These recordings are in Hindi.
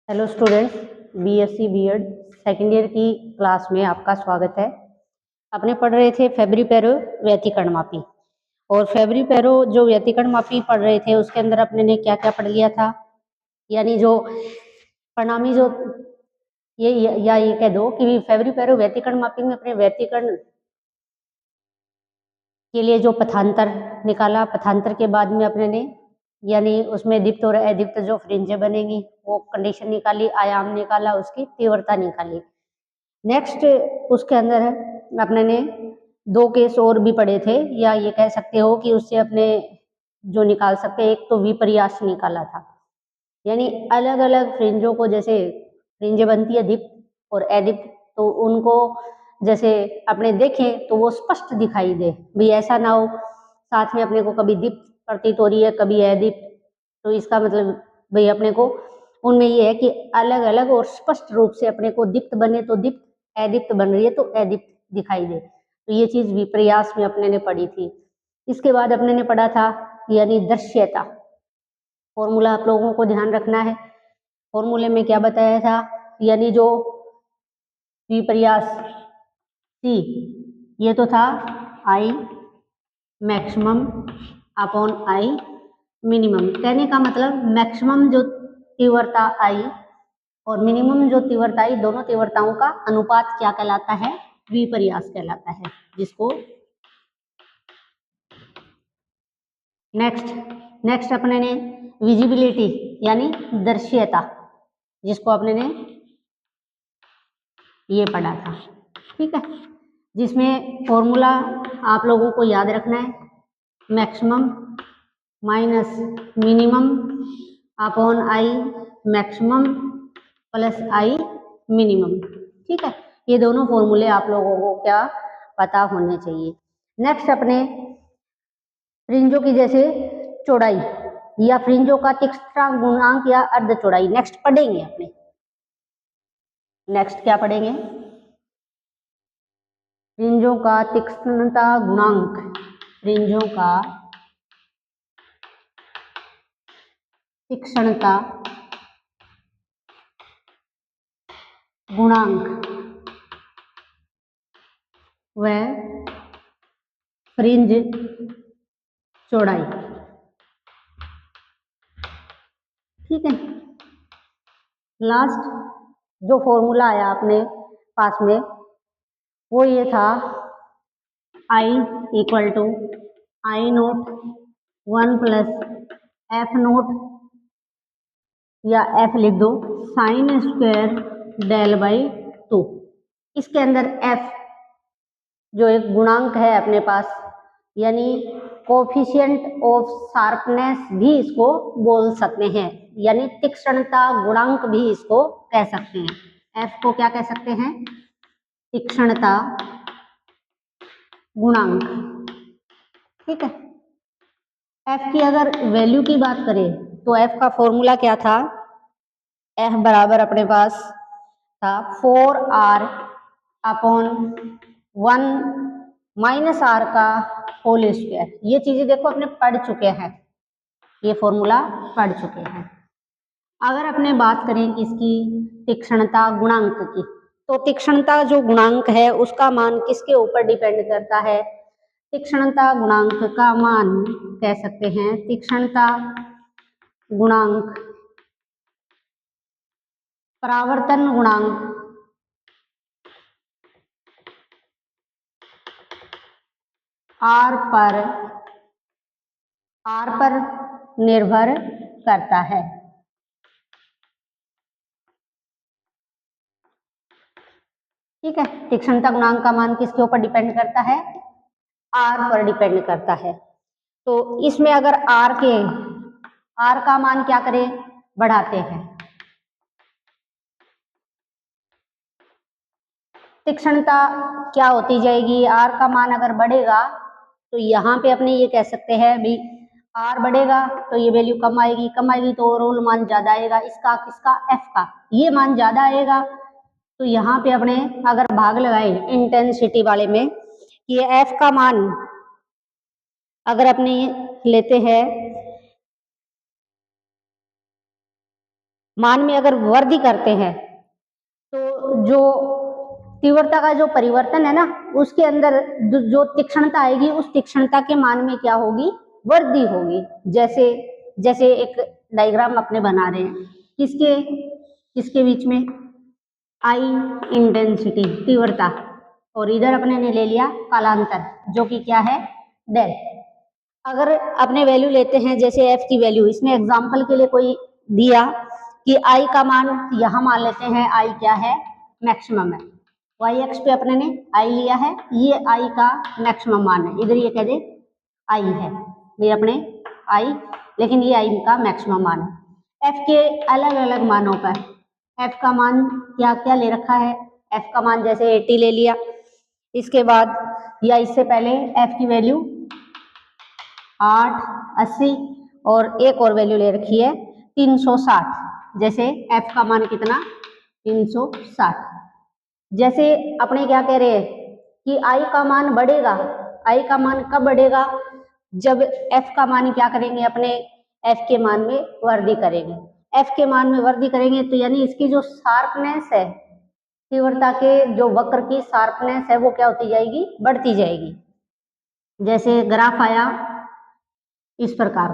Hello students, BSc BEd second year की क्लास में आपका स्वागत है। अपने पढ़ रहे थे फेब्री-पेरो व्यतिकरण मापी, और फेब्री-पेरो जो व्यतिकरण मापी पढ़ रहे थे उसके अंदर अपने ने क्या क्या पढ़ लिया था, यानी जो परिणामी जो ये कह दो कि फेब्री-पेरो व्यतिकरण मापी में अपने व्यतिकरण के लिए जो पथांतर निकाला, पथांतर के बाद में अपने ने यानी उसमें दीप्त और अदीप्त जो फ्रिंजें बनेंगी वो कंडीशन निकाली, आयाम निकाला, उसकी तीव्रता निकाली। नेक्स्ट उसके अंदर अपने ने दो केस और भी पढ़े थे, या ये कह सकते हो कि उससे अपने जो निकाल सकते हैं, एक तो विपर्यास निकाला था, यानी अलग अलग फ्रिंजों को जैसे फ्रिंजें बनती है दीप्त और अदीप्त, तो उनको जैसे अपने देखें तो वो स्पष्ट दिखाई दे, भी ऐसा ना हो साथ में अपने को कभी दीप्त प्रतीत हो रही है कभी अदीप्त, तो इसका मतलब भाई अपने को उनमें ये है कि अलग अलग और स्पष्ट रूप से अपने को दीप्त बने तो दीप्त, अदीप्त बन रही है तो अदीप्त दिखाई दे, तो ये चीज विपर्यास में अपने ने पढ़ी थी। इसके बाद अपने ने पढ़ा था यानी दृश्यता। फॉर्मूला आप लोगों को ध्यान रखना है, फॉर्मूले में क्या बताया था, यानी जो विपर्यास सी ये तो था I maximum upon I minimum, कहने का मतलब मैक्सिमम जो तीव्रता आई और मिनिमम जो तीव्रता आई, दोनों तीव्रताओं का अनुपात क्या कहलाता है, विपर्यास कहलाता है। जिसको नेक्स्ट अपने ने विजिबिलिटी यानी दृश्यता, जिसको अपने ने ये पढ़ा था, ठीक है, जिसमें फॉर्मूला आप लोगों को याद रखना है, maximum minus minimum upon I maximum plus I minimum, ठीक है। ये दोनों फॉर्मूले आप लोगों को क्या पता होने चाहिए। नेक्स्ट अपने फ्रिंजों की जैसे चौड़ाई या फ्रिंजों का तीक्ष्णता गुणांक या अर्ध चौड़ाई नेक्स्ट पढ़ेंगे अपने। नेक्स्ट क्या पढ़ेंगे, फ्रिंजों का तीक्ष्णता गुणांक, फ्रिंजों का तीक्ष्णता गुणांक व फ्रिंज चौड़ाई, ठीक है। लास्ट जो फॉर्मूला आया अपने पास में वो ये था I equal to I naught 1 plus F naught, या एफ लिख दो साइन स्क्वायर डेल बाई 2। इसके अंदर एफ जो एक गुणांक है अपने पास, यानी कोफिशिएंट ऑफ शार्पनेस भी इसको बोल सकते हैं, यानी तीक्ष्णता गुणांक भी इसको कह सकते हैं। एफ को क्या कह सकते हैं, तीक्ष्णता गुणांक, ठीक है। एफ की अगर वैल्यू की बात करें तो एफ का फॉर्मूला क्या था, एफ बराबर अपने पास था 4r अपॉन 1 माइनस आर का होल स्क्वायर। ये चीजें देखो अपने पढ़ चुके हैं, ये फॉर्मूला पढ़ चुके हैं। अगर अपने बात करें किसकी, तीक्ष्णता गुणांक की, तो तीक्ष्णता जो गुणांक है उसका मान किसके ऊपर डिपेंड करता है, तीक्ष्णता गुणांक का मान कह सकते हैं, तीक्ष्णता गुणांक परावर्तन गुणांक आर पर निर्भर करता है, ठीक है। तीक्ष्णता गुणांक का मान किसके ऊपर डिपेंड करता है, आर पर डिपेंड करता है। तो इसमें अगर आर का मान क्या करें, बढ़ाते हैं, तीक्ष्णता क्या होती जाएगी, आर का मान अगर बढ़ेगा तो यहाँ पे अपने ये कह सकते हैं भी आर बढ़ेगा तो ये वैल्यू कम आएगी तो ओवरऑल मान ज्यादा आएगा, इसका किसका, एफ का, ये मान ज्यादा आएगा। तो यहाँ पे अपने अगर भाग लगाए इंटेंसिटी वाले में, ये एफ का मान अगर अपने लेते हैं मान में अगर वृद्धि करते हैं तो जो तीव्रता का जो परिवर्तन है ना, उसके अंदर जो तीक्ष्णता आएगी, उस तीक्ष्णता के मान में क्या होगी, वृद्धि होगी। जैसे जैसे एक डायग्राम अपने बना रहे हैं, किसके किसके बीच में, आई इंटेंसिटी तीव्रता, और इधर अपने ने ले लिया कालांतर जो कि क्या है, डेल। अगर अपने वैल्यू लेते हैं जैसे एफ की वैल्यू, इसमें एग्जांपल के लिए कोई दिया कि आई का मान यहां मान लेते हैं, आई क्या है, मैक्सिमम है, वाई एक्स पे अपने ने आई लिया है, ये आई का मैक्सिमम मान है, इधर ये कह दे आई है, ये अपने आई, लेकिन ये आई का मैक्सिमम मान है। एफ के अलग अलग मानों पर एफ का मान क्या क्या ले रखा है, एफ का मान जैसे 80 ले लिया, इसके बाद या इससे पहले एफ की वैल्यू 8, 80 और एक और वैल्यू ले रखी है 360, जैसे एफ का मान कितना, 360। जैसे अपने क्या कह रहे हैं कि आई का मान बढ़ेगा, आई का मान कब बढ़ेगा, जब एफ का मान क्या करेंगे, अपने एफ के मान में वृद्धि करेंगे। एफ के मान में वृद्धि करेंगे तो यानी इसकी जो शार्पनेस है, तीव्रता के जो वक्र की शार्पनेस है, वो क्या होती जाएगी, बढ़ती जाएगी। जैसे ग्राफ आया इस प्रकार,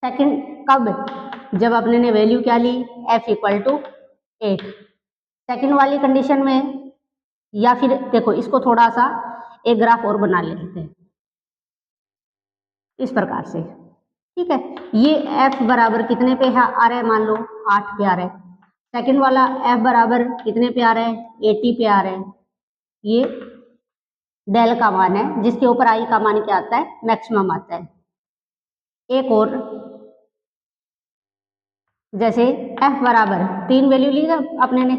सेकंड कब, जब अपने ने वैल्यू क्या ली, f इक्वल टू 8। सेकंड वाली कंडीशन में, या फिर देखो इसको थोड़ा सा एक ग्राफ और बना लेते हैं इस प्रकार से, ठीक है। ये f बराबर कितने पे है आ रहा है, मान लो 8 पे आ रहा है। सेकंड वाला f बराबर कितने पे आ रहा है, 80 पे आ रहा है। ये डेल का मान है, जिसके ऊपर आई का मान क्या आता है, मैक्सिमम आता है। एक और, जैसे f बराबर 3 वैल्यू ली ना अपने ने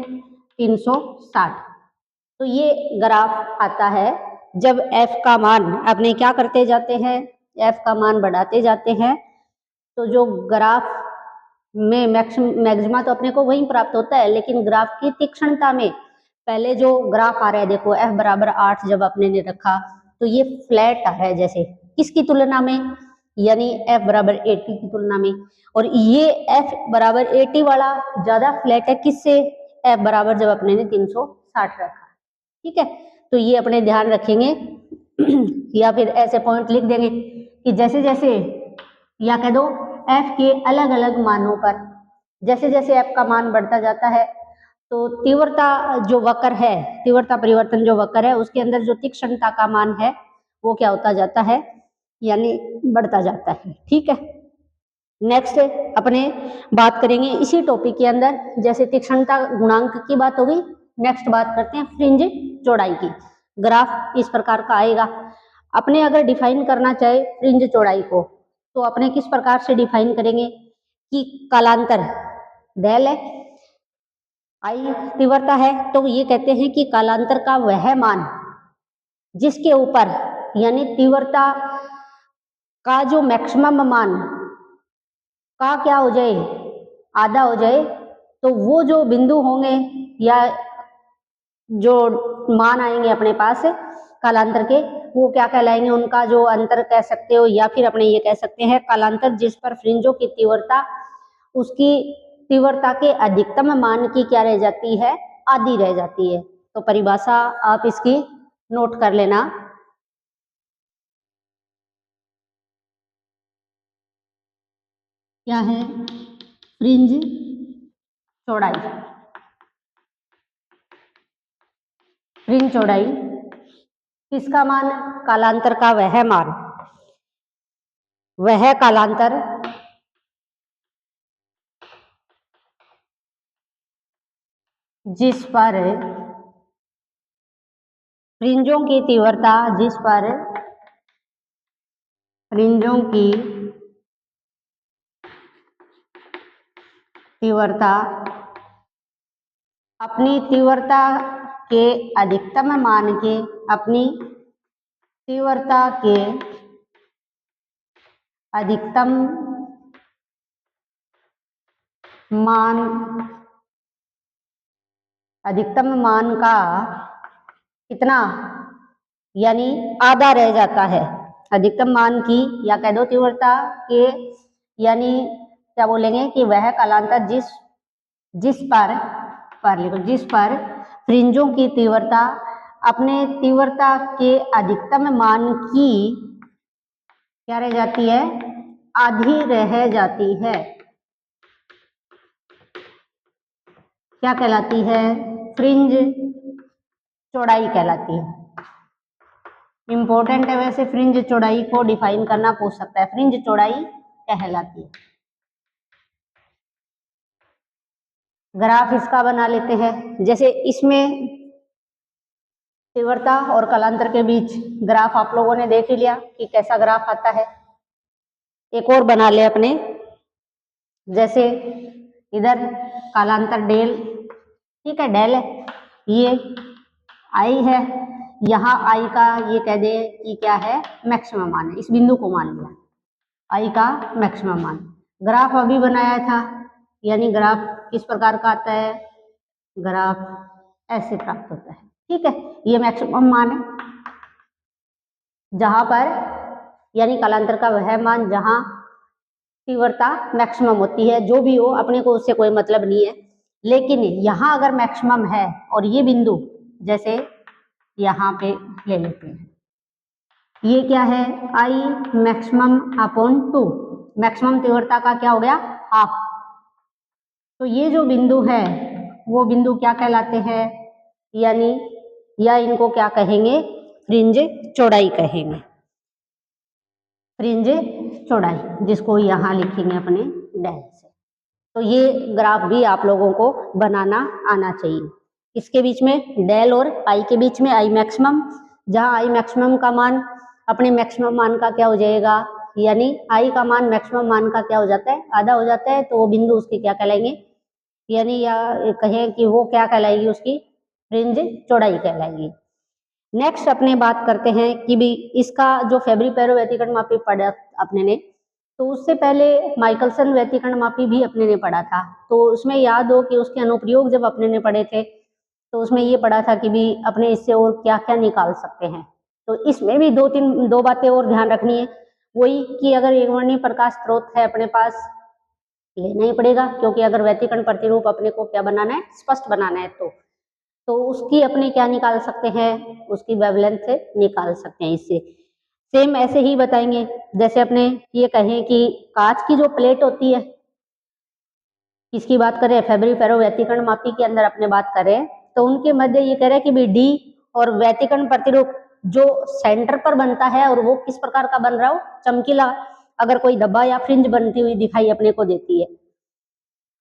360, तो ये ग्राफ आता है जब f का मान अपने क्या करते जाते हैं, f का मान बढ़ाते जाते हैं, तो जो ग्राफ में मैक्सिमा तो अपने को वहीं प्राप्त होता है, लेकिन ग्राफ की तीक्ष्णता में पहले जो ग्राफ आ रहा है, देखो f बराबर 8 जब अपने ने रखा तो ये फ्लैट आ रहा है, जैसे किसकी तुलना में, यानी f बराबर 80 की तुलना में, और ये f बराबर 80 वाला ज्यादा फ्लैट है किससे, f बराबर जब अपने ने 360 रखा, ठीक है। तो ये अपने ध्यान रखेंगे या फिर ऐसे पॉइंट लिख देंगे कि जैसे जैसे, या कह दो f के अलग अलग मानों पर जैसे जैसे f का मान बढ़ता जाता है, तो तीव्रता जो वक्र है, तीव्रता परिवर्तन जो वक्र है, उसके अंदर जो तीक्ष्णता का मान है वो क्या होता जाता है, यानी बढ़ता जाता है, ठीक है। नेक्स्ट अपने बात करेंगे इसी टॉपिक के अंदर, जैसे तीक्ष्णता गुणांक की बात होगी, नेक्स्ट बात करते हैं फ्रिंज चौड़ाई की। ग्राफ इस प्रकार का आएगा, अपने अगर डिफाइन करना चाहे फ्रिंज चौड़ाई को, तो अपने किस प्रकार से डिफाइन करेंगे कि कालांतर डेल है, आई तीव्रता है, तो ये कहते हैं कि कालांतर का वह मान जिसके ऊपर, यानी तीव्रता का जो मैक्सिमम मान का क्या हो जाए, आधा हो जाए, तो वो जो बिंदु होंगे या जो मान आएंगे अपने पास कालांतर के, वो क्या कहलाएंगे, उनका जो अंतर कह सकते हो, या फिर अपने ये कह सकते हैं कालांतर जिस पर फ्रिंजों की तीव्रता उसकी तीव्रता के अधिकतम मान की क्या रह जाती है, आधी रह जाती है। तो परिभाषा आप इसकी नोट कर लेना, क्या है, फ्रिंज चौड़ाई, फ्रिंज चौड़ाई किसका मान, कालांतर का वह मान, वह कालांतर जिस पर फ्रिंजों की तीव्रता, जिस पर फ्रिंजों की तीव्रता अपनी तीव्रता के अधिकतम मान के, अपनी तीव्रता के अधिकतम मान, अधिकतम मान का कितना, यानी आधा रह जाता है, अधिकतम मान की, या कह दो तीव्रता के, यानी क्या बोलेंगे कि वह कालांतर जिस जिस पर लिखो, जिस पर फ्रिंजों की तीव्रता अपने तीव्रता के अधिकतम मान की क्या रह जाती है, आधी रह जाती है, क्या कहलाती है, फ्रिंज चौड़ाई कहलाती है। इंपॉर्टेंट है वैसे, फ्रिंज चौड़ाई को डिफाइन करना पूछ सकता है, फ्रिंज चौड़ाई कहलाती है। ग्राफ इसका बना लेते हैं, जैसे इसमें तीव्रता और कालांतर के बीच ग्राफ आप लोगों ने देख ही लिया कि कैसा ग्राफ आता है। एक और बना ले अपने, जैसे इधर कालांतर डेल, ठीक है, डेल है, ये आई है, यहाँ आई का ये कह दे कि क्या है, मैक्सिमम मान है, इस बिंदु को मान लिया आई का मैक्सिमम मान। ग्राफ अभी बनाया था, यानी ग्राफ किस प्रकार का आता है, ग्राफ ऐसे प्राप्त होता है, ठीक है। ये मैक्सिमम मान है जहां पर, यानी कालांतर का वह मान जहां तीव्रता मैक्सिमम होती है, जो भी हो अपने को उससे कोई मतलब नहीं है। लेकिन यहाँ अगर मैक्सिमम है और ये बिंदु जैसे यहाँ पे ले लेते हैं, ये क्या है, आई मैक्सिमम अपॉन 2, मैक्सिमम तीव्रता का क्या हो गया, हाफ। तो ये जो बिंदु है वो बिंदु क्या कहलाते हैं, यानी या इनको क्या कहेंगे, फ्रिंज चौड़ाई कहेंगे, फ्रिंज चौड़ाई, जिसको यहाँ लिखेंगे अपने डैश से। तो ये ग्राफ भी आप लोगों को बनाना आना चाहिए। इसके बीच में डेल और आई के बीच में आई मैक्सिमम, जहाँ आई मैक्सिमम का मान अपने मैक्सिमम मान का क्या हो जाएगा, यानी आई का मान मैक्सिमम मान का क्या हो जाता है, आधा हो जाता है, तो वो बिंदु उसके क्या कहलाएंगे, यानी या कहें कि वो क्या कहलाएगी, उसकी फ्रिंज चौड़ाई कहलाएगी। नेक्स्ट अपने बात करते हैं कि भी इसका जो फेब्री-पेरो व्यतिकर्ण मापी पढ़ा अपने ने, तो उससे पहले माइकलसन व्यतिकर्ण मापी भी अपने ने पढ़ा था। तो उसमें याद हो कि उसके अनुप्रयोग जब अपने ने पढ़े थे तो उसमें ये पढ़ा था कि भी अपने इससे और क्या क्या निकाल सकते हैं। तो इसमें भी दो बातें और ध्यान रखनी है, वही कि अगर एकवर्णीय प्रकाश स्रोत है अपने पास, लेना ही पड़ेगा, क्योंकि अगर व्यतिकर्ण प्रतिरूप अपने को क्या बनाना है, स्पष्ट बनाना है, तो उसकी अपने क्या निकाल सकते हैं, उसकी वेवलेंथ निकाल सकते हैं इससे। सेम ऐसे ही बताएंगे, जैसे अपने ये कहें कि कांच की जो प्लेट होती है, किसकी बात करें, फेब्री-पेरो व्यतिकर्ण मापी के अंदर अपने बात करें, तो उनके मध्य ये कह रहे हैं कि भी डी और व्यतिकर्ण प्रतिरूप जो सेंटर पर बनता है और वो किस प्रकार का बन रहा हो, चमकीला, अगर कोई धब्बा या फ्रिंज बनती हुई दिखाई अपने को देती है।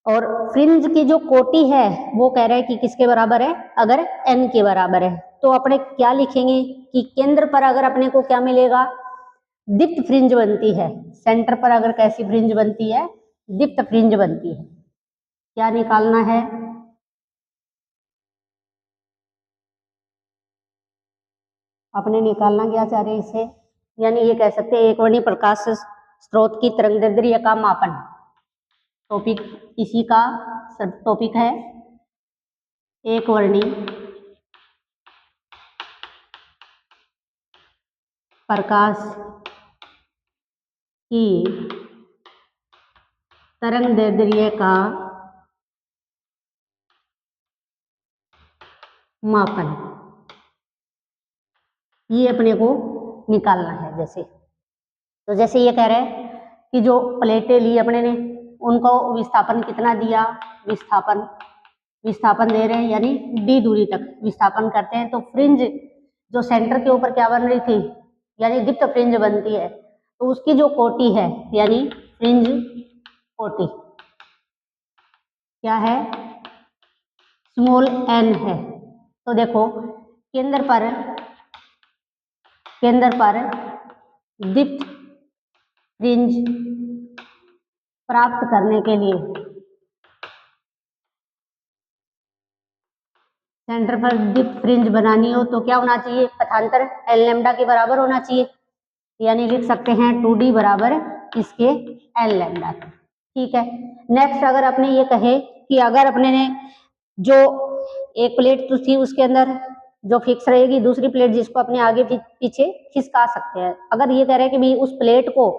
और फ्रिंज की जो कोटि है वो कह रहे हैं कि किसके बराबर है, अगर n के बराबर है, तो अपने क्या लिखेंगे कि केंद्र पर अगर अपने को क्या मिलेगा, दीप्त फ्रिंज बनती है, सेंटर पर अगर कैसी फ्रिंज बनती है, दीप्त फ्रिंज बनती है। क्या निकालना है, अपने निकालना क्या चाह रहे हैं इसे, यानी ये कह सकते हैं एकवर्णीय प्रकाश स्रोत की तरंगदैर्ध्य का मापन, टॉपिक इसी का सब टॉपिक है, एकवर्णीय प्रकाश की तरंगदैर्ध्य का मापन, ये अपने को निकालना है। जैसे तो जैसे ये कह रहे हैं कि जो प्लेटें ली अपने ने, उनको विस्थापन कितना दिया, विस्थापन दे रहे हैं, यानी डी दूरी तक विस्थापन करते हैं, तो फ्रिंज जो सेंटर के ऊपर क्या बन रही थी, यानी दीप्त फ्रिंज बनती है, तो उसकी जो कोटि है, यानी फ्रिंज कोटि क्या है, स्मॉल n है। तो देखो केंद्र पर दीप्त फ्रिंज प्राप्त करने के लिए सेंटर पर दीप्त फ्रिंज बनानी हो तो क्या होना चाहिए, पथांतर एल लैम्डा के बराबर होना चाहिए, यानी लिख सकते हैं 2d बराबर इसके एल लैम्डा, ठीक है। नेक्स्ट अगर अपने ये कहे कि अगर अपने ने जो एक प्लेट तो थी उसके अंदर जो फिक्स रहेगी, दूसरी प्लेट जिसको अपने आगे पीछे खिसका सकते हैं, अगर ये कह रहे हैं कि भी उस प्लेट को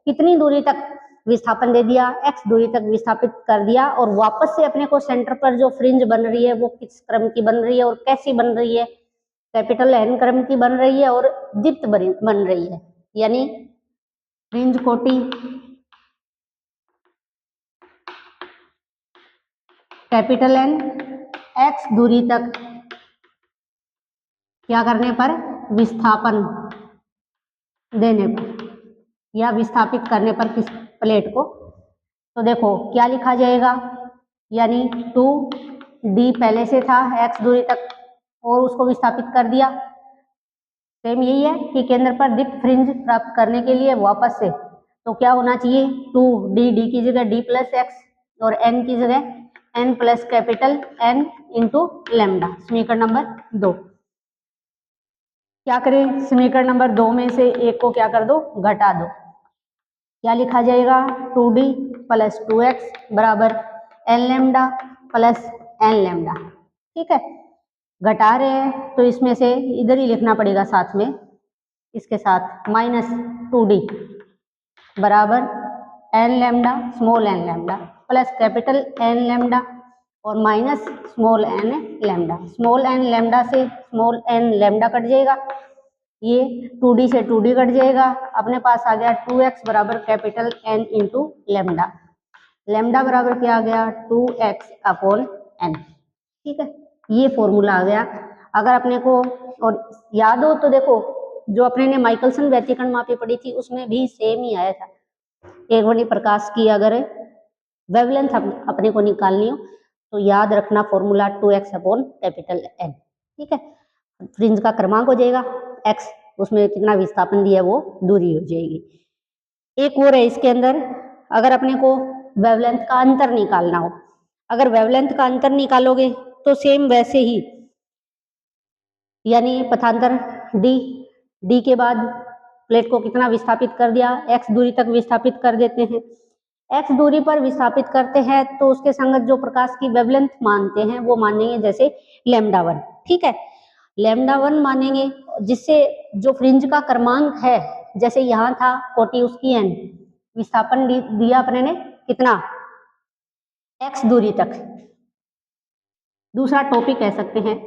कितनी दूरी तक विस्थापन दे दिया, x दूरी तक विस्थापित कर दिया और वापस से अपने को सेंटर पर जो फ्रिंज बन रही है वो किस क्रम की बन रही है और कैसी बन रही है, कैपिटल N क्रम की बन रही है और दीप्त बन रही है। यानी फ्रिंज कोटि कैपिटल N x दूरी तक क्या करने पर, विस्थापन देने पर या विस्थापित करने पर किस प्लेट को, तो देखो क्या लिखा जाएगा, यानी 2d पहले से था x दूरी तक और उसको विस्थापित कर दिया। सेम यही है कि केंद्र पर दीप्त फ्रिंज प्राप्त करने के लिए वापस से तो क्या होना चाहिए, 2d की जगह d प्लस एक्स और n की जगह n plus capital N into lambda. समीकरण नंबर 2 क्या करें, समीकरण नंबर 2 में से एक को क्या कर दो, घटा दो। क्या लिखा जाएगा, 2d प्लस 2x बराबर n lambda plus n lambda. ठीक है, घटा रहे हैं तो इसमें से इधर ही लिखना पड़ेगा साथ में, इसके साथ माइनस 2d बराबर n lambda small n lambda plus capital N lambda और minus small n lambda. Small n lambda से स्मॉल n लैम्डा कट जाएगा, ये 2d से 2d कट जाएगा, अपने पास आ गया 2x बराबर capital N into lambda. Lambda बराबर क्या आ गया, 2x अपॉन n। ठीक है, ये फॉर्मूला आ गया। अगर अपने को और याद हो तो देखो, जो अपने ने माइकलसन व्यतिकरण मापी पड़ी थी उसमें भी सेम ही आया था। एक वर्णी प्रकाश की अगर वेवलेंथ अपने को निकालनी हो तो याद रखना formula 2x upon capital N। ठीक है, फ्रिंज का क्रमांक हो जाएगा x, उसमें कितना विस्थापन दिया है वो दूरी हो जाएगी। एक और है इसके अंदर, अगर अपने को वेवलेंथ का अंतर निकालना हो, अगर वेवलेंथ का अंतर निकालोगे तो सेम वैसे ही, यानी पथांतर d के बाद प्लेट को कितना विस्थापित कर दिया, x दूरी तक विस्थापित कर देते हैं। x दूरी पर विस्थापित करते हैं तो उसके संगत जो प्रकाश की वेवलेंथ मानते हैं वो मानेंगे जैसे λ1। ठीक है, λ1 मानेंगे, जिससे जो फ्रिंज का क्रमांक है, जैसे यहाँ था कोटि उसकी n, विस्थापन दिया अपने ने कितना, x दूरी तक। दूसरा टॉपिक कह सकते हैं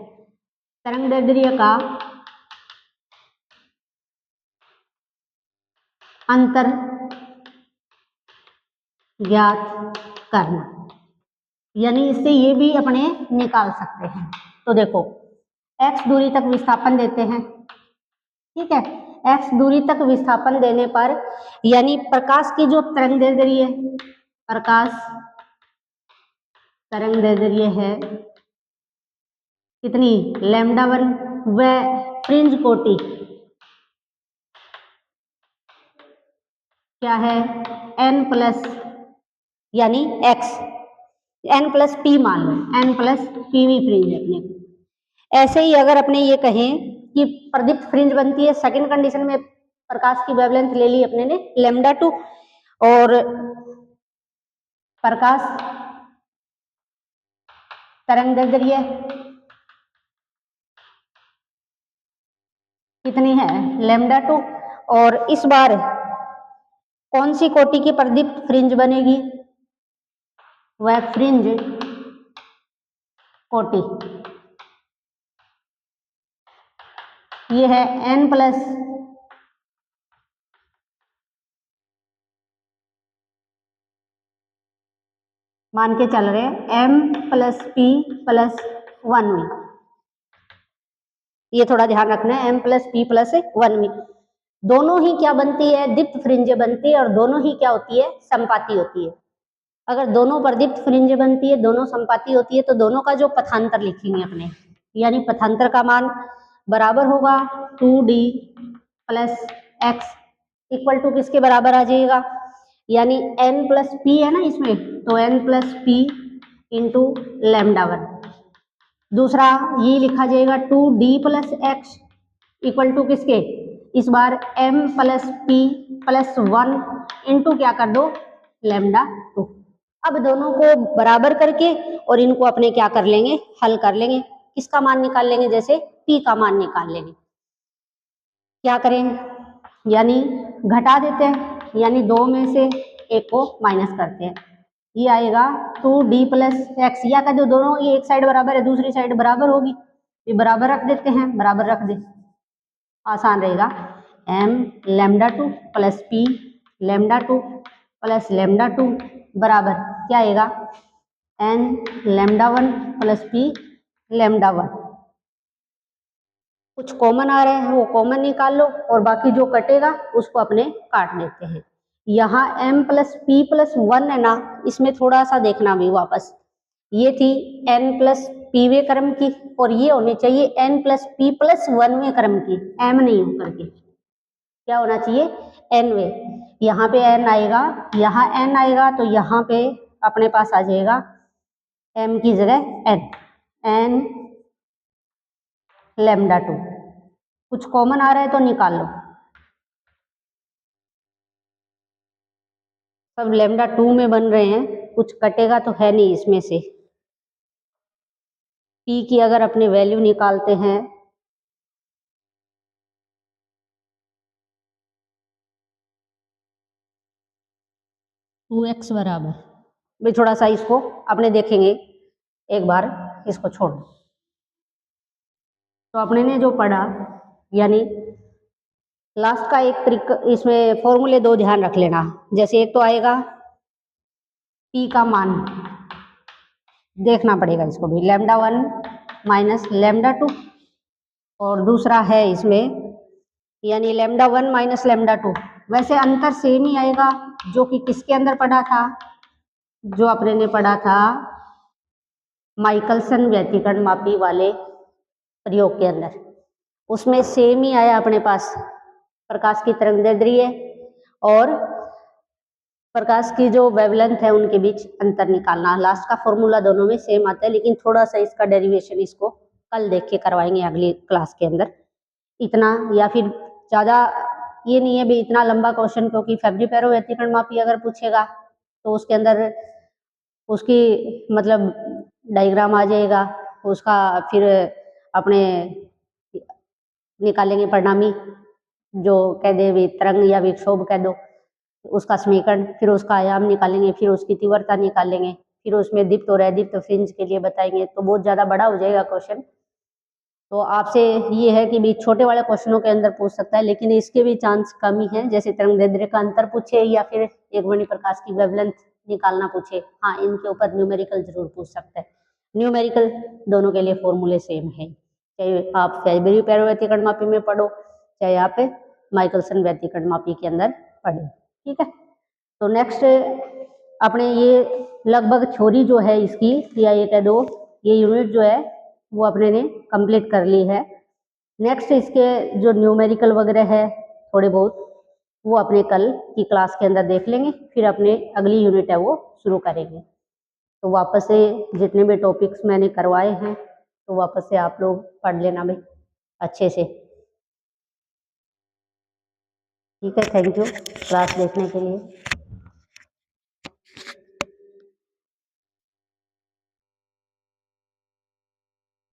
तरंगदैर्ध्य का अंतर ज्ञात करना, यानी इससे ये भी अपने निकाल सकते हैं। तो देखो x दूरी तक विस्थापन देते हैं, ठीक है, x दूरी तक विस्थापन देने पर यानी प्रकाश की जो तरंगदैर्ध्य है, प्रकाश तरंगदैर्ध्य है कितनी, λ1, व फ्रिंज कोटि क्या है, n प्लस यानी x, n प्लस p मान लो, n प्लस पीवी फ्रिंज अपने को। ऐसे ही अगर अपने ये कहें कि प्रदीप्त फ्रिंज बनती है, सेकंड कंडीशन में प्रकाश की वेवलेंथ ले ली अपने ने λ2 और प्रकाश तरंगदैर्ध्य कितनी है, λ2, और इस बार कौन सी कोटि की प्रदीप्त फ्रिंज बनेगी, वह फ्रिंज कोटि, ये है n प्लस मान के चल रहे हैं m प्लस p प्लस 1 में, ये थोड़ा ध्यान रखना है, m प्लस p प्लस 1 में दोनों ही क्या बनती है, दीप्त फ्रिंज बनती है और दोनों ही क्या होती है, संपाती होती है। अगर दोनों पर दीप्त फ्रिंज बनती है, दोनों संपाती होती है, तो दोनों का जो पथांतर लिखेंगे अपने, यानी पथांतर का मान बराबर होगा 2d plus x equal to किसके बराबर आ जाएगा, यानी n प्लस पी है ना इसमें, तो n प्लस पी इंटू λ1। दूसरा ये लिखा जाएगा 2d plus x equal to किसके, इस बार m plus p plus 1 into क्या कर दो, λ2। अब दोनों को बराबर करके और इनको अपने क्या कर लेंगे, हल कर लेंगे, किसका मान निकाल लेंगे, जैसे p का मान निकाल लेंगे। क्या करें, यानी घटा देते हैं, यानी 2 में से एक को माइनस करते हैं, ये आएगा 2d प्लस एक्स, या का जो दोनों ये एक साइड बराबर है दूसरी साइड बराबर होगी, ये बराबर रख देते हैं, बराबर रख दे, आसान रहेगा। m lambda 2 plus p lambda 2 plus lambda 2 बराबर क्या आएगा, n lambda 1 plus p lambda 1। कुछ कॉमन आ रहा है वो कॉमन निकाल लो और बाकी जो कटेगा उसको अपने काट देते हैं। यहाँ m प्लस पी प्लस 1 है ना, इसमें थोड़ा सा देखना भी वापस, ये थी n प्लस पीवें क्रम की और ये होनी चाहिए n प्लस पी प्लस 1वें क्रम की, m नहीं हो करके, क्या होना चाहिए n वे। यहाँ पे n आएगा, यहाँ n आएगा तो यहाँ पे अपने पास आ जाएगा m की जगह n लैम्डा 2। कुछ कॉमन आ रहा है तो निकाल लो, सब लैम्डा 2 में बन रहे हैं, कुछ कटेगा तो है नहीं इसमें से। p की अगर अपनी वैल्यू निकालते हैं, टू एक्स बराबर, भाई थोड़ा सा इसको अपने देखेंगे एक बार, इसको छोड़ दो। तो अपने ने जो पढ़ा, यानी लास्ट का एक ट्रिक, इसमें फॉर्मूले दो ध्यान रख लेना, जैसे एक तो आएगा p का मान देखना पड़ेगा, इसको भी लैम्डा 1 माइनस लैम्डा 2, और दूसरा है इसमें यानी लैम्डा 1 माइनस लैम्डा 2। वैसे अंतर सेम ही आएगा, जो कि किसके अंदर पढ़ा था, जो अपने ने पढ़ा था माइकलसन व्यतिकरण मापी वाले प्रयोग के अंदर, उसमें सेम ही आया अपने पास, प्रकाश की तरंग दैर्ध्य है और प्रकाश की जो वेवलेंथ है उनके बीच अंतर निकालना। लास्ट का फॉर्मूला दोनों में सेम आता है, लेकिन थोड़ा सा इसका डेरिवेशन इसको कल देख के करवाएंगे अगली क्लास के अंदर। इतना या फिर ज़्यादा ये नहीं है भी इतना लंबा क्वेश्चन, क्योंकि फेब्री-पेरो व्यतिकरण मापी अगर पूछेगा तो उसके अंदर उसकी मतलब डायग्राम आ जाएगा, उसका फिर अपने निकालेंगे परिणामी, जो कह दे भी तरंग या विक्षोभ कह दो, उसका समीकरण, फिर उसका आयाम निकालेंगे, फिर उसकी तीव्रता निकालेंगे, फिर उसमें दीप्त और अदीप्त फ्रिंज के लिए बताएंगे, तो बहुत ज़्यादा बड़ा हो जाएगा क्वेश्चन। तो आपसे ये है कि भी छोटे वाले क्वेश्चनों के अंदर पूछ सकता है, लेकिन इसके भी चांस कम ही हैं, जैसे तरंग दैर्ध्य का अंतर पूछे या फिर एक वर्णी प्रकाश की वेवलेंथ निकालना पूछे, हाँ इनके ऊपर न्यूमेरिकल जरूर पूछ सकता है। न्यूमेरिकल दोनों के लिए फॉर्मूले सेम है, चाहे आप फेब्री-पेरो व्यतिकरण मापी में पढ़ो, चाहे आप माइकलसन व्यतिकरण मापी के अंदर पढ़े, ठीक है। तो नेक्स्ट अपने ये लगभग थ्योरी जो है इसकी, या ये कह दो ये यूनिट जो है वो अपने ने कंप्लीट कर ली है। नेक्स्ट इसके जो न्यूमेरिकल वगैरह है थोड़े बहुत, वो अपने कल की क्लास के अंदर देख लेंगे, फिर अपने अगली यूनिट है वो शुरू करेंगे। तो वापस से जितने भी टॉपिक्स मैंने करवाए हैं तो वापस से आप लोग पढ़ लेना भाई अच्छे से, ठीक है। थैंक यू क्लास देखने के लिए।